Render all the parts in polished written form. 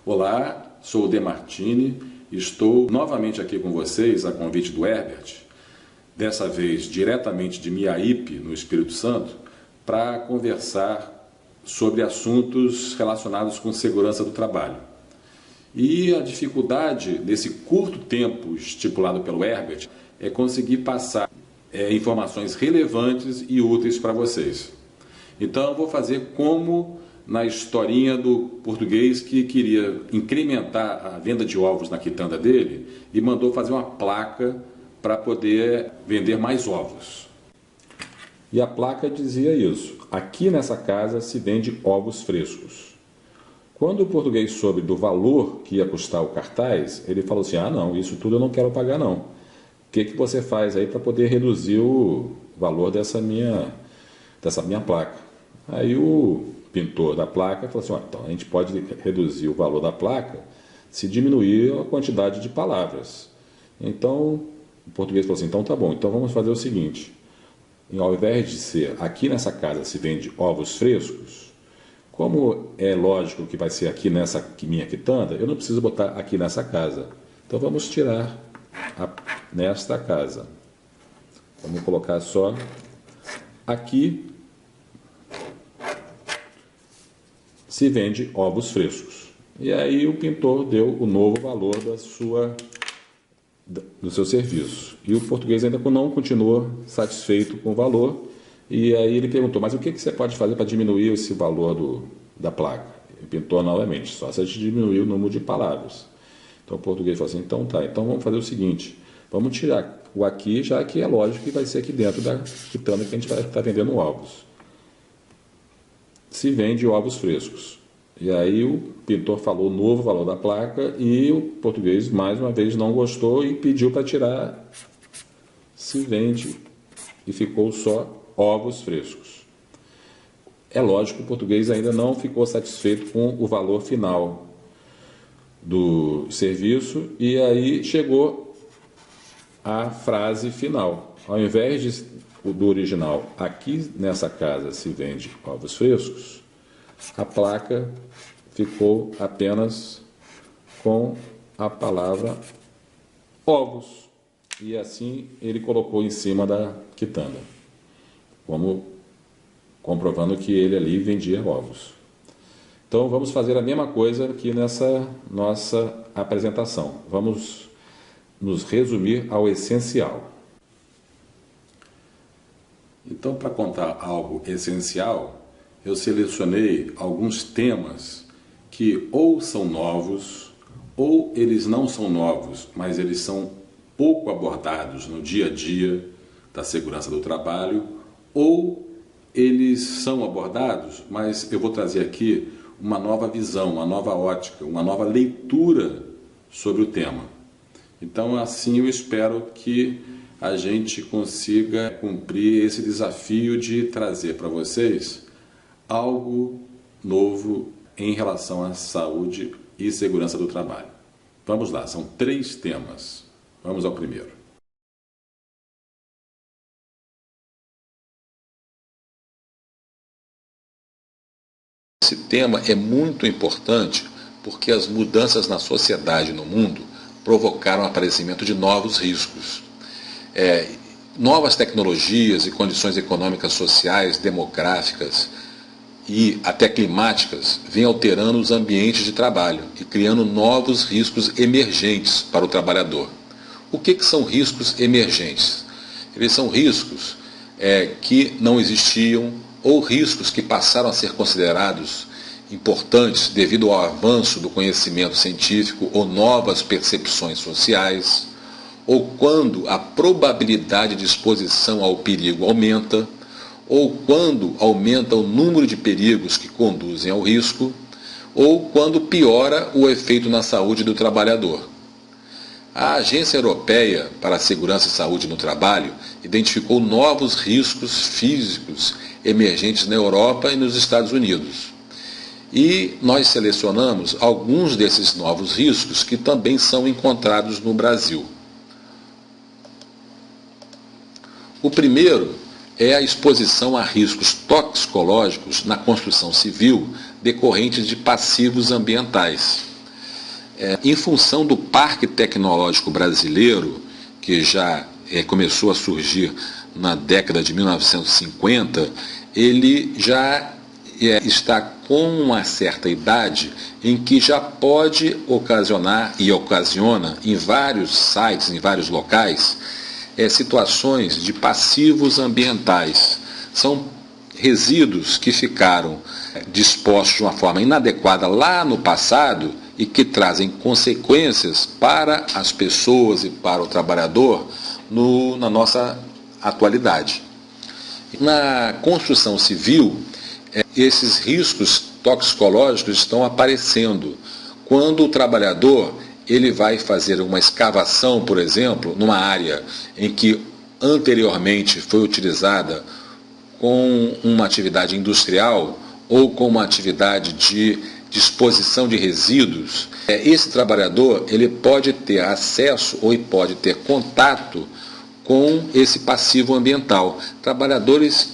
Olá, sou o De Martini e estou novamente aqui com vocês a convite do Herbert, dessa vez diretamente de Miaípe, no Espírito Santo, para conversar sobre assuntos relacionados com segurança do trabalho. E a dificuldade nesse curto tempo estipulado pelo Herbert é conseguir passar informações relevantes e úteis para vocês. Então eu vou fazer como na historinha do português que queria incrementar a venda de ovos na quitanda dele e mandou fazer uma placa para poder vender mais ovos. E a placa dizia isso: aqui nessa casa se vende ovos frescos. Quando o português soube do valor que ia custar o cartaz, ele falou assim: ah não, isso tudo eu não quero pagar não. O que você faz aí para poder reduzir o valor dessa minha placa? Aí o pintor da placa falou assim: ó, então a gente pode reduzir o valor da placa se diminuir a quantidade de palavras. Então o português falou assim: então tá bom, então vamos fazer o seguinte, ao invés de ser aqui nessa casa se vende ovos frescos, como é lógico que vai ser aqui nessa minha quitanda, eu não preciso botar aqui nessa casa, então vamos tirar nesta casa, vamos colocar só aqui se vende ovos frescos. E aí o pintor deu o novo valor do seu serviço. E o português ainda não continuou satisfeito com o valor, e aí ele perguntou: mas o que você pode fazer para diminuir esse valor da placa? O pintor novamente: só se a gente diminuir o número de palavras. Então o português falou assim: então tá, então vamos fazer o seguinte, vamos tirar o aqui, já que é lógico que vai ser aqui dentro da quitanda que a gente vai estar vendendo ovos. Se vende ovos frescos. E aí o pintor falou o novo valor da placa e o português mais uma vez não gostou e pediu para tirar se vende e ficou só ovos frescos. É lógico que o português ainda não ficou satisfeito com o valor final do serviço e aí chegou a frase final. Ao invés do original, aqui nessa casa se vende ovos frescos, a placa ficou apenas com a palavra ovos. E assim ele colocou em cima da quitanda, como comprovando que ele ali vendia ovos. Então vamos fazer a mesma coisa aqui nessa nossa apresentação. Vamos nos resumir ao essencial. Então, para contar algo essencial, eu selecionei alguns temas que ou são novos, ou eles não são novos, mas eles são pouco abordados no dia a dia da segurança do trabalho, ou eles são abordados, mas eu vou trazer aqui uma nova visão, uma nova ótica, uma nova leitura sobre o tema. Então, assim eu espero que a gente consiga cumprir esse desafio de trazer para vocês algo novo em relação à saúde e segurança do trabalho. Vamos lá, são 3 temas. Vamos ao primeiro. Esse tema é muito importante porque as mudanças na sociedade e no mundo provocaram o aparecimento de novos riscos. Novas tecnologias e condições econômicas, sociais, demográficas e até climáticas vêm alterando os ambientes de trabalho e criando novos riscos emergentes para o trabalhador. O que são riscos emergentes? Eles são riscos que não existiam ou riscos que passaram a ser considerados importantes devido ao avanço do conhecimento científico ou novas percepções sociais, ou quando a probabilidade de exposição ao perigo aumenta, ou quando aumenta o número de perigos que conduzem ao risco, ou quando piora o efeito na saúde do trabalhador. A Agência Europeia para a Segurança e Saúde no Trabalho identificou novos riscos físicos emergentes na Europa e nos Estados Unidos. E nós selecionamos alguns desses novos riscos que também são encontrados no Brasil. O primeiro é a exposição a riscos toxicológicos na construção civil decorrentes de passivos ambientais. Em função do parque tecnológico brasileiro, que já começou a surgir na década de 1950, ele já está com uma certa idade em que já pode ocasionar e ocasiona em vários sites, em vários locais, situações de passivos ambientais. São resíduos que ficaram dispostos de uma forma inadequada lá no passado e que trazem consequências para as pessoas e para o trabalhador na nossa atualidade. Na construção civil, esses riscos toxicológicos estão aparecendo. Quando o trabalhador ele vai fazer uma escavação, por exemplo, numa área em que anteriormente foi utilizada com uma atividade industrial ou com uma atividade de disposição de resíduos, esse trabalhador ele pode ter acesso ou pode ter contato com esse passivo ambiental. Trabalhadores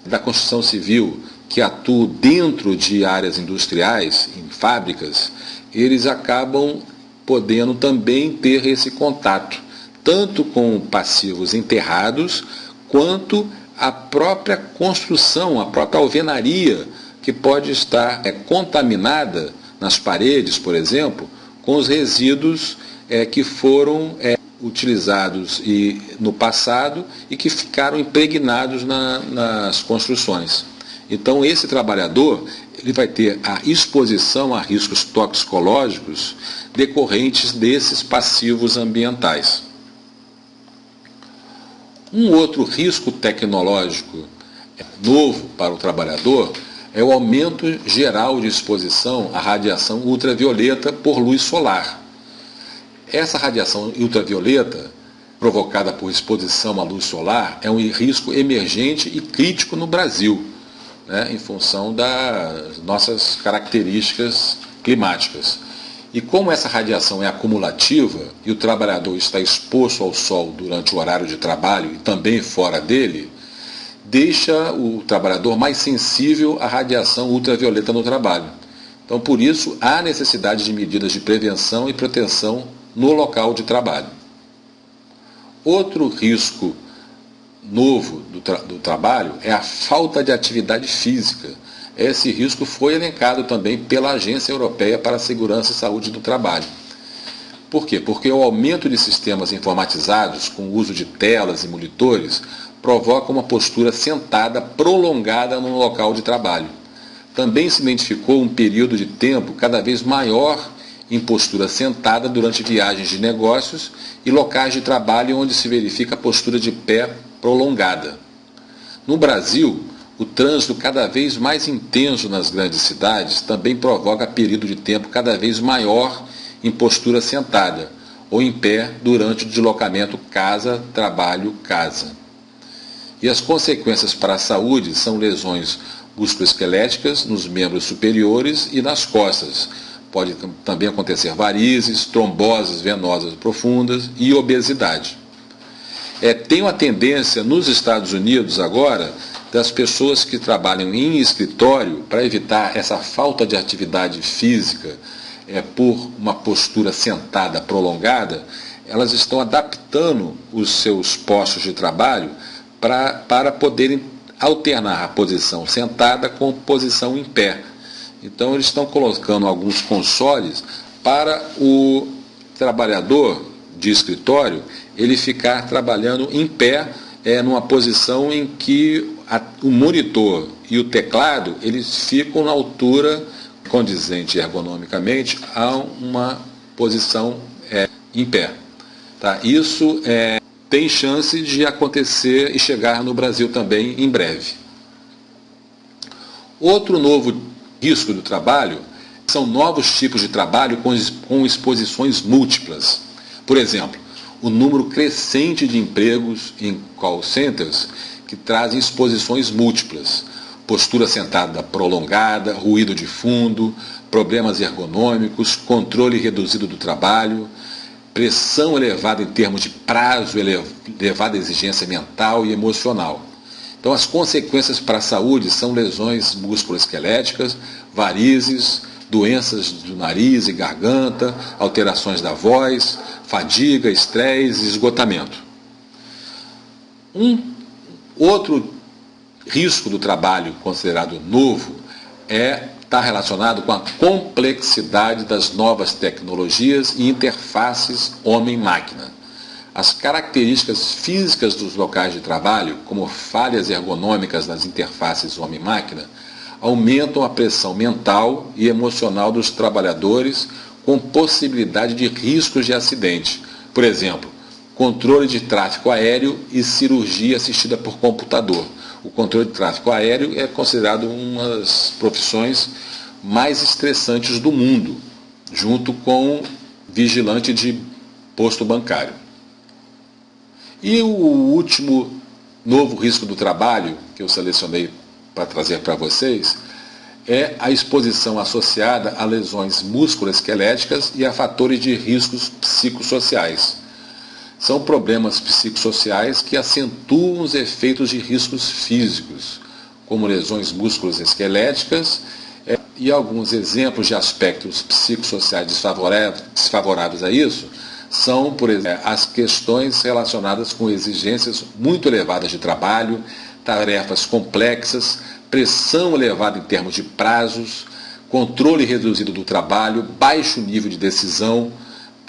da construção civil que atuam dentro de áreas industriais, em fábricas, eles acabam podendo também ter esse contato, tanto com passivos enterrados, quanto a própria construção, a própria alvenaria, que pode estar contaminada nas paredes, por exemplo, com os resíduos que foram utilizados no passado e que ficaram impregnados nas construções. Então, esse trabalhador ele vai ter a exposição a riscos toxicológicos decorrentes desses passivos ambientais. Um outro risco tecnológico novo para o trabalhador é o aumento geral de exposição à radiação ultravioleta por luz solar. Essa radiação ultravioleta, provocada por exposição à luz solar, é um risco emergente e crítico no Brasil, em função das nossas características climáticas. E como essa radiação é acumulativa e o trabalhador está exposto ao sol durante o horário de trabalho e também fora dele, deixa o trabalhador mais sensível à radiação ultravioleta no trabalho. Então, por isso, há necessidade de medidas de prevenção e proteção no local de trabalho. Outro risco novo do trabalho é a falta de atividade física. Esse risco foi elencado também pela Agência Europeia para a Segurança e Saúde do Trabalho. Por quê? Porque o aumento de sistemas informatizados, com o uso de telas e monitores, provoca uma postura sentada prolongada no local de trabalho. Também se identificou um período de tempo cada vez maior em postura sentada durante viagens de negócios e locais de trabalho onde se verifica a postura de pé prolongada. No Brasil, o trânsito cada vez mais intenso nas grandes cidades também provoca período de tempo cada vez maior em postura sentada ou em pé durante o deslocamento casa-trabalho-casa. E as consequências para a saúde são lesões musculoesqueléticas nos membros superiores e nas costas. Pode também acontecer varizes, tromboses venosas profundas e obesidade. Tem uma tendência nos Estados Unidos agora das pessoas que trabalham em escritório para evitar essa falta de atividade física por uma postura sentada prolongada, elas estão adaptando os seus postos de trabalho para poderem alternar a posição sentada com posição em pé. Então, eles estão colocando alguns consoles para o trabalhador de escritório ele ficar trabalhando em pé, numa posição em que o monitor e o teclado eles ficam na altura condizente ergonomicamente a uma posição em pé. Tá? Isso tem chance de acontecer e chegar no Brasil também em breve. Outro novo risco do trabalho são novos tipos de trabalho com exposições múltiplas. Por exemplo, o número crescente de empregos em call centers que trazem exposições múltiplas, postura sentada prolongada, ruído de fundo, problemas ergonômicos, controle reduzido do trabalho, pressão elevada em termos de prazo, elevada exigência mental e emocional. Então, as consequências para a saúde são lesões musculoesqueléticas, varizes, doenças do nariz e garganta, alterações da voz, fadiga, estresse e esgotamento. Um outro risco do trabalho considerado novo está relacionado com a complexidade das novas tecnologias e interfaces homem-máquina. As características físicas dos locais de trabalho, como falhas ergonômicas nas interfaces homem-máquina, aumentam a pressão mental e emocional dos trabalhadores, com possibilidade de riscos de acidente. Por exemplo, controle de tráfego aéreo e cirurgia assistida por computador. O controle de tráfego aéreo é considerado uma das profissões mais estressantes do mundo, junto com vigilante de posto bancário. E o último novo risco do trabalho, que eu selecionei para trazer para vocês, é a exposição associada a lesões musculoesqueléticas e a fatores de riscos psicossociais. São problemas psicossociais que acentuam os efeitos de riscos físicos, como lesões musculoesqueléticas, e alguns exemplos de aspectos psicossociais desfavoráveis a isso são, por exemplo, as questões relacionadas com exigências muito elevadas de trabalho, tarefas complexas, pressão elevada em termos de prazos, controle reduzido do trabalho, baixo nível de decisão,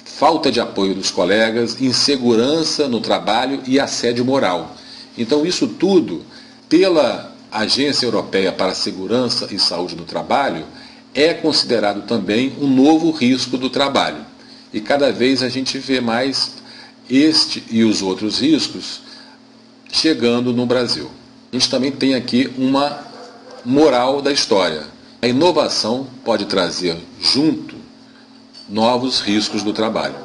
falta de apoio dos colegas, insegurança no trabalho e assédio moral. Então, isso tudo, pela Agência Europeia para a Segurança e Saúde do Trabalho, é considerado também um novo risco do trabalho. E cada vez a gente vê mais este e os outros riscos chegando no Brasil. A gente também tem aqui uma moral da história. A inovação pode trazer junto novos riscos do trabalho.